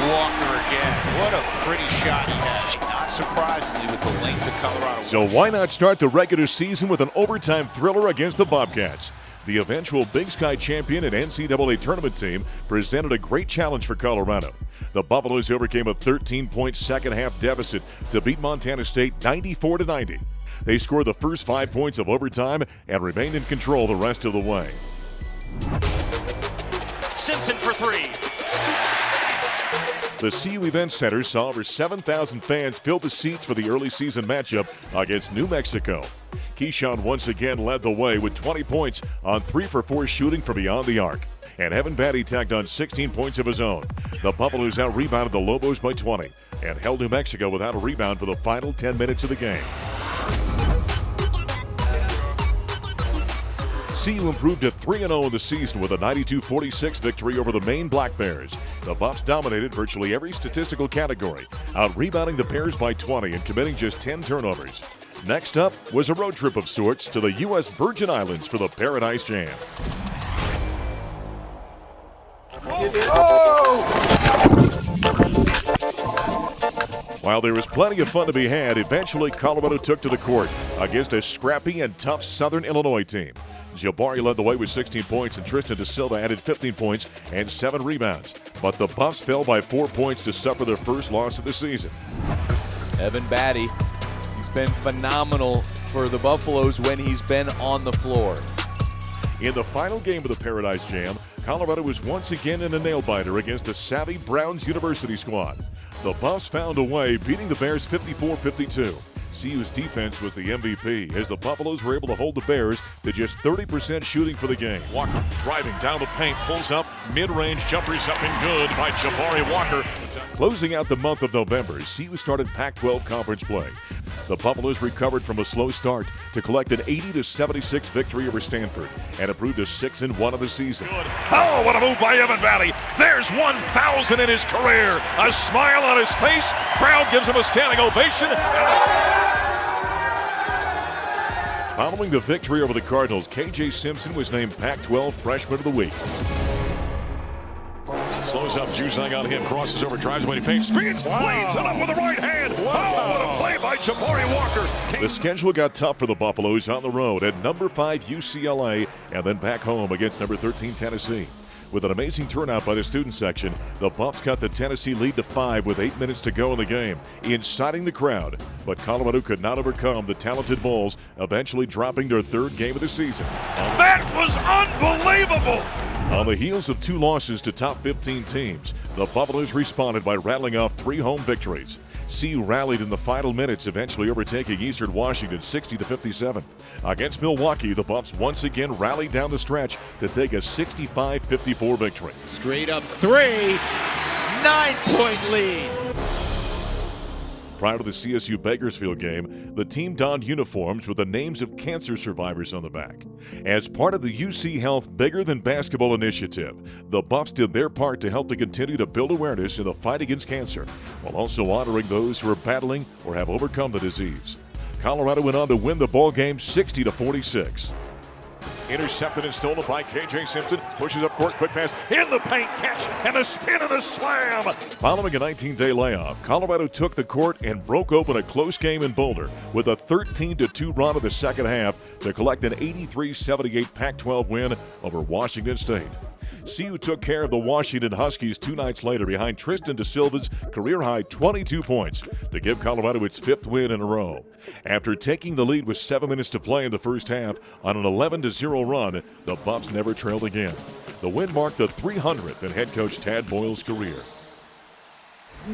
Walker again. What a pretty shot he has. Not surprisingly with the length of Colorado. So why not start the regular season with an overtime thriller against the Bobcats? The eventual Big Sky champion and NCAA tournament team presented a great challenge for Colorado. The Buffaloes overcame a 13-point second-half deficit to beat Montana State 94-90. They scored the first 5 points of overtime and remained in control the rest of the way. Simpson for three. The CU Event Center saw over 7,000 fans fill the seats for the early season matchup against New Mexico. Keyshawn once again led the way with 20 points on 3 for 4 shooting from beyond the arc. And Evan Batty tagged on 16 points of his own. The Buffaloes out-rebounded the Lobos by 20 and held New Mexico without a rebound for the final 10 minutes of the game. CU improved to 3-0 in the season with a 92-46 victory over the Maine Black Bears. The Buffs dominated virtually every statistical category, out-rebounding the Bears by 20 and committing just 10 turnovers. Next up was a road trip of sorts to the U.S. Virgin Islands for the Paradise Jam. While there was plenty of fun to be had, eventually Colorado took to the court against a scrappy and tough Southern Illinois team. Jabari led the way with 16 points, and Tristan Da Silva added 15 points and 7 rebounds. But the Buffs fell by 4 points to suffer their first loss of the season. Evan Batty, he's been phenomenal for the Buffaloes when he's been on the floor. In the final game of the Paradise Jam, Colorado was once again in a nail-biter against the savvy Browns University squad. The Buffs found a way, beating the Bears 54-52. CU's defense was the MVP as the Buffaloes were able to hold the Bears to just 30% shooting for the game. Walker driving down the paint, pulls up, mid-range jumpers up and good by Jabari Walker. Closing out the month of November, CU started Pac-12 conference play. The Buffaloes recovered from a slow start to collect an 80-76 victory over Stanford and improved to 6-1 of the season. Good. Oh, what a move by Evan Batty. There's 1,000 in his career. A smile on his face. Crowd gives him a standing ovation. Following the victory over the Cardinals, KJ Simpson was named Pac-12 Freshman of the Week. Slows up, Juzang on him, crosses over, drives away to paint, speeds, lays it up with the right hand. Oh, what a play by Jabari Walker. The schedule got tough for the Buffaloes on the road at number 5 UCLA and then back home against number 13 Tennessee. With an amazing turnout by the student section, the Buffs cut the Tennessee lead to 5 with 8 minutes to go in the game, inciting the crowd. But Colorado could not overcome the talented Bulls, eventually dropping their 3rd game of the season. That was unbelievable. On the heels of 2 losses to top 15 teams, the Buffaloes responded by rattling off 3 home victories. CU rallied in the final minutes, eventually overtaking Eastern Washington 60-57. Against Milwaukee, the Buffs once again rallied down the stretch to take a 65-54 victory. Straight up 3, 9-point lead. Prior to the CSU Bakersfield game, the team donned uniforms with the names of cancer survivors on the back. As part of the UC Health Bigger Than Basketball initiative, the Buffs did their part to help to continue to build awareness in the fight against cancer, while also honoring those who are battling or have overcome the disease. Colorado went on to win the ball game 60-46. Intercepted and stolen by KJ Simpson. Pushes up court, quick pass in the paint, catch, and the spin and the slam. Following a 19-day layoff, Colorado took the court and broke open a close game in Boulder with a 13-2 run in the second half to collect an 83-78 Pac-12 win over Washington State. CU took care of the Washington Huskies 2 nights later behind Tristan Da Silva's career-high 22 points to give Colorado its 5th win in a row. After taking the lead with 7 minutes to play in the first half on an 11-0 run, the Buffs never trailed again. The win marked the 300th in head coach Tad Boyle's career.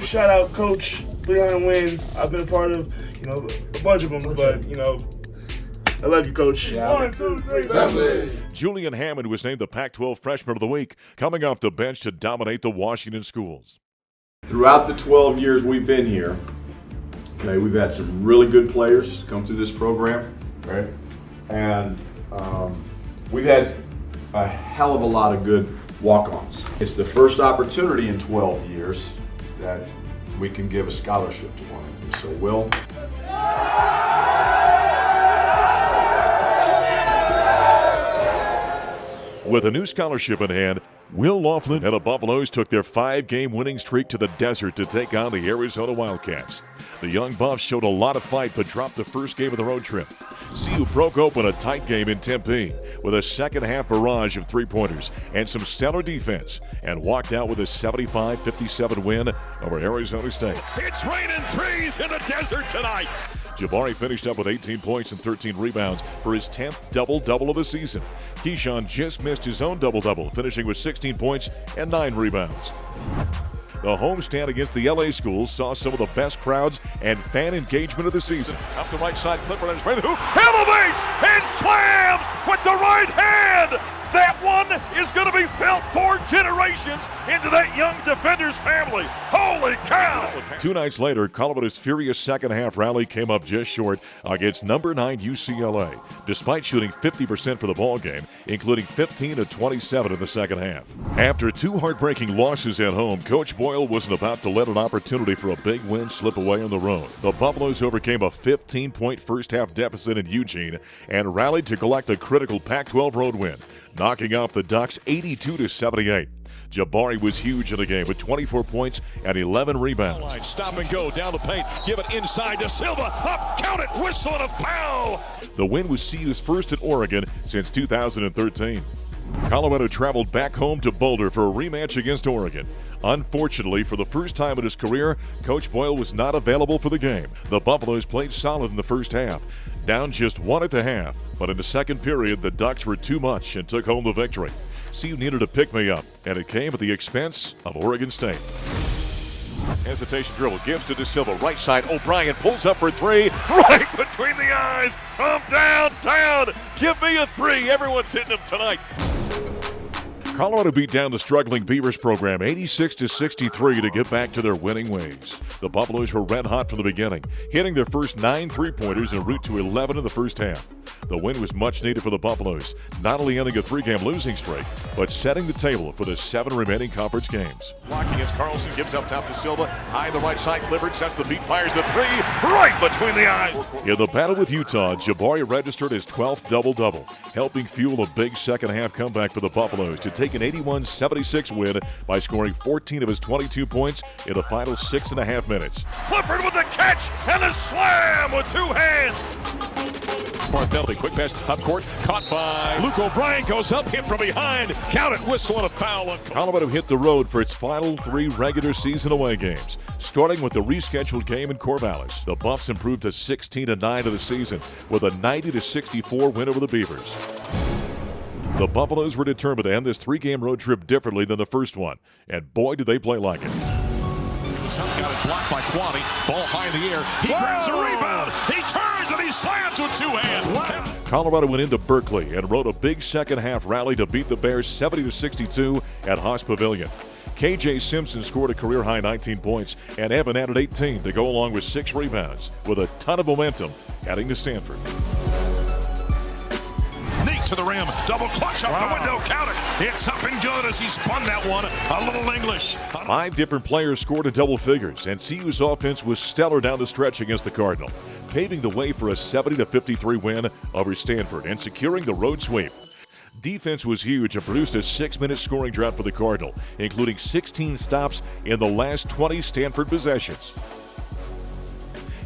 Shout out Coach, 300 wins. I've been a part of, a bunch of them, but, I love you, Coach. Yeah. 1, 2, 3, family. Julian Hammond was named the Pac-12 Freshman of the Week, coming off the bench to dominate the Washington schools. Throughout the 12 years we've been here, we've had some really good players come through this program, right? And we've had a hell of a lot of good walk-ons. It's the first opportunity in 12 years that we can give a scholarship to one of them. So Will. With a new scholarship in hand, Will Laughlin and the Buffaloes took their 5-game winning streak to the desert to take on the Arizona Wildcats. The young Buffs showed a lot of fight but dropped the first game of the road trip. CU broke open a tight game in Tempe with a second-half barrage of three-pointers and some stellar defense and walked out with a 75-57 win over Arizona State. It's raining threes in the desert tonight. Jabari finished up with 18 points and 13 rebounds for his 10th double-double of the season. Keyshawn just missed his own double-double, finishing with 16 points and 9 rebounds. The homestand against the LA schools saw some of the best crowds and fan engagement of the season. Up the right side, Clifford and the hoop. Elevates and slams with the right hand. That one is going to be felt for generations into that young defender's family. Holy cow! 2 nights later, Colorado's furious second-half rally came up just short against number 9 UCLA, despite shooting 50% for the ball game, including 15 of 27 in the second half. After 2 heartbreaking losses at home, Coach Boyle wasn't about to let an opportunity for a big win slip away on the road. The Buffaloes overcame a 15-point first-half deficit in Eugene and rallied to collect a critical Pac-12 road win, knocking off the Ducks 82-78. Jabari was huge in the game with 24 points and 11 rebounds. Stop and go down the paint. Give it inside to Silva. Up, count it, whistle and a foul. The win was CU's first at Oregon since 2013. Colorado traveled back home to Boulder for a rematch against Oregon. Unfortunately, for the first time in his career, Coach Boyle was not available for the game. The Buffaloes played solid in the first half, down just 1 at the half, but in the second period, the Ducks were too much and took home the victory. CU needed a pick-me-up, and it came at the expense of Oregon State. Hesitation dribble, gives to De Silva, right side, O'Brien pulls up for 3, right between the eyes, come down, give me a 3, everyone's hitting him tonight. Colorado beat down the struggling Beavers program 86-63 to get back to their winning ways. The Buffaloes were red hot from the beginning, hitting their first 9 three-pointers en route to 11 in the first half. The win was much needed for the Buffaloes, not only ending a 3-game losing streak, but setting the table for the 7 remaining conference games. Blocking as Carlson gives up top to Silva, high the right side, Clifford sets the beat, fires the 3, right between the eyes. In the battle with Utah, Jabari registered his 12th double-double, helping fuel a big second-half comeback for the Buffaloes to take an 81-76 win by scoring 14 of his 22 points in the final 6.5 minutes. Clifford with the catch and the slam with 2 hands. Bartheldi, quick pass up court, caught by Luke O'Brien, goes up, hit from behind, count it, whistle and a foul. Colorado hit the road for its final 3 regular season away games, starting with the rescheduled game in Corvallis. The Buffs improved to 16-9 of the season with a 90-64 win over the Beavers. The Buffaloes were determined to end this 3-game road trip differently than the first one, and boy did they play like it. Got it blocked by Quanti, ball high in the air, he grabs a rebound, he turns and he slams with 2 hands. Colorado went into Berkeley and rode a big second-half rally to beat the Bears 70-62 at Haas Pavilion. KJ Simpson scored a career-high 19 points, and Evan added 18 to go along with 6 rebounds, with a ton of momentum heading to Stanford. Nate to the rim, double clutch up the window, count it. It's up and good as he spun that one. A little English. 5 different players scored in double figures, and CU's offense was stellar down the stretch against the Cardinal, paving the way for a 70-53 win over Stanford and securing the road sweep. Defense was huge and produced a 6-minute scoring drought for the Cardinal, including 16 stops in the last 20 Stanford possessions.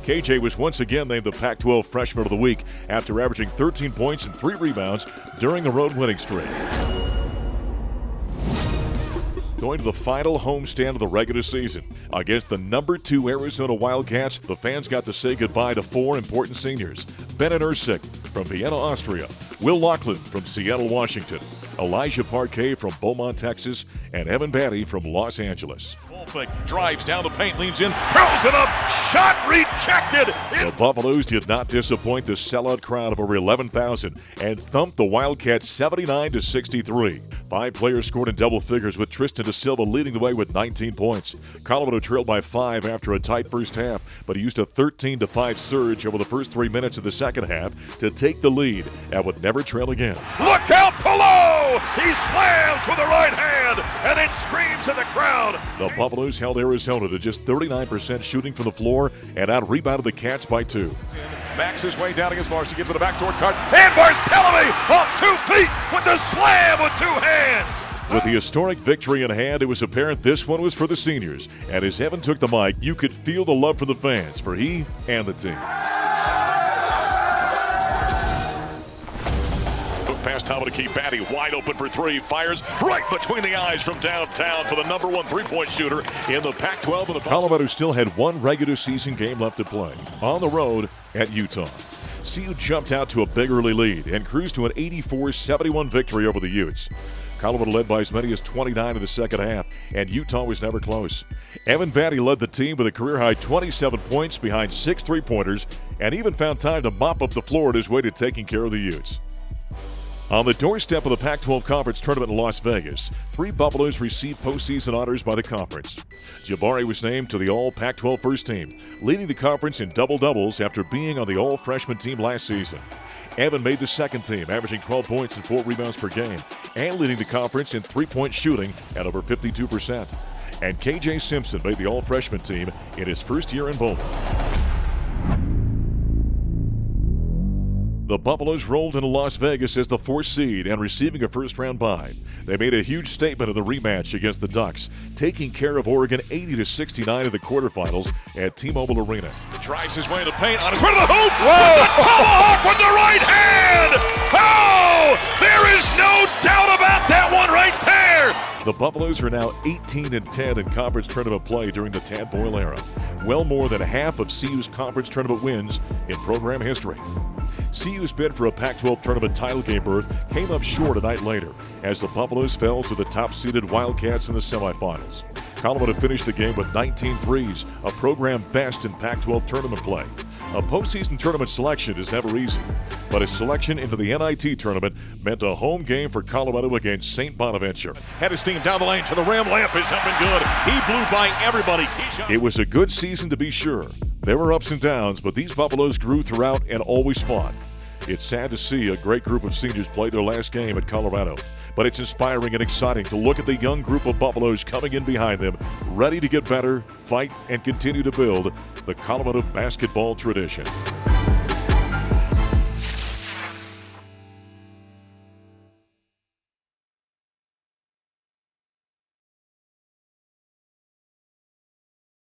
KJ was once again named the Pac-12 Freshman of the Week after averaging 13 points and 3 rebounds during the road winning streak. Going to the final homestand of the regular season against the number 2 Arizona Wildcats, the fans got to say goodbye to 4 important seniors: Bennett Ersick from Vienna, Austria, Will Laughlin from Seattle, Washington, Elijah Parquet from Beaumont, Texas, and Evan Batty from Los Angeles. Drives down the paint, leans in, throws it up, shot rejected. The Buffaloes did not disappoint the sellout crowd of over 11,000 and thumped the Wildcats 79-63. 5 players scored in double figures, with Tristan De Silva leading the way with 19 points. Colorado trailed by 5 after a tight first half, but he used a 13-5 surge over the first 3 minutes of the second half to take the lead and would never trail again. Look out below! He slams with the right hand, and it screams in the crowd. The Buffaloes held Arizona to just 39% shooting from the floor and out-rebounded the Cats by 2. backs his way down against Larson, gets to the backdoor cut, and Barthélemy off 2 feet with the slam with 2 hands. With the historic victory in hand, it was apparent this one was for the seniors. And as Evan took the mic, you could feel the love for the fans, for he and the team. Pass Tama to keep Batty wide open for 3. Fires right between the eyes from downtown for the #1 3-point shooter in the Pac-12. And the Colorado still had one regular season game left to play, on the road at Utah. CU jumped out to a big early lead and cruised to an 84-71 victory over the Utes. Colorado led by as many as 29 in the second half, and Utah was never close. Evan Batty led the team with a career-high 27 points behind 6 3-pointers and even found time to mop up the floor at his way to taking care of the Utes. On the doorstep of the Pac-12 Conference Tournament in Las Vegas, 3 Buffaloes received postseason honors by the conference. Jabari was named to the All-Pac-12 first team, leading the conference in double-doubles after being on the All-Freshman team last season. Evan made the second team, averaging 12 points and 4 rebounds per game, and leading the conference in 3-point shooting at over 52%. And KJ Simpson made the All-Freshman team in his first year in Boulder. The Buffaloes rolled into Las Vegas as the 4th seed and receiving a first-round bye. They made a huge statement of the rematch against the Ducks, taking care of Oregon 80-69 in the quarterfinals at T-Mobile Arena. drives his way to the paint on his way to the hoop. Whoa! The tomahawk with the right hand. Oh, there is no doubt about that one right there. The Buffaloes are now 18-10 in conference tournament play during the Tad Boyle era, well more than half of CU's conference tournament wins in program history. CU's bid for a Pac-12 tournament title game berth came up short a night later as the Buffaloes fell to the top-seeded Wildcats in the semifinals. Colorado finished the game with 19 threes, a program best in Pac-12 tournament play. A postseason tournament selection is never easy, but a selection into the NIT tournament meant a home game for Colorado against St. Bonaventure. Had his team down the lane to the rim. Layup is up and good. He blew by everybody. It was a good season to be sure. There were ups and downs, but these Buffaloes grew throughout and always fought. It's sad to see a great group of seniors play their last game at Colorado, but it's inspiring and exciting to look at the young group of Buffaloes coming in behind them, ready to get better, fight, and continue to build the Colorado basketball tradition.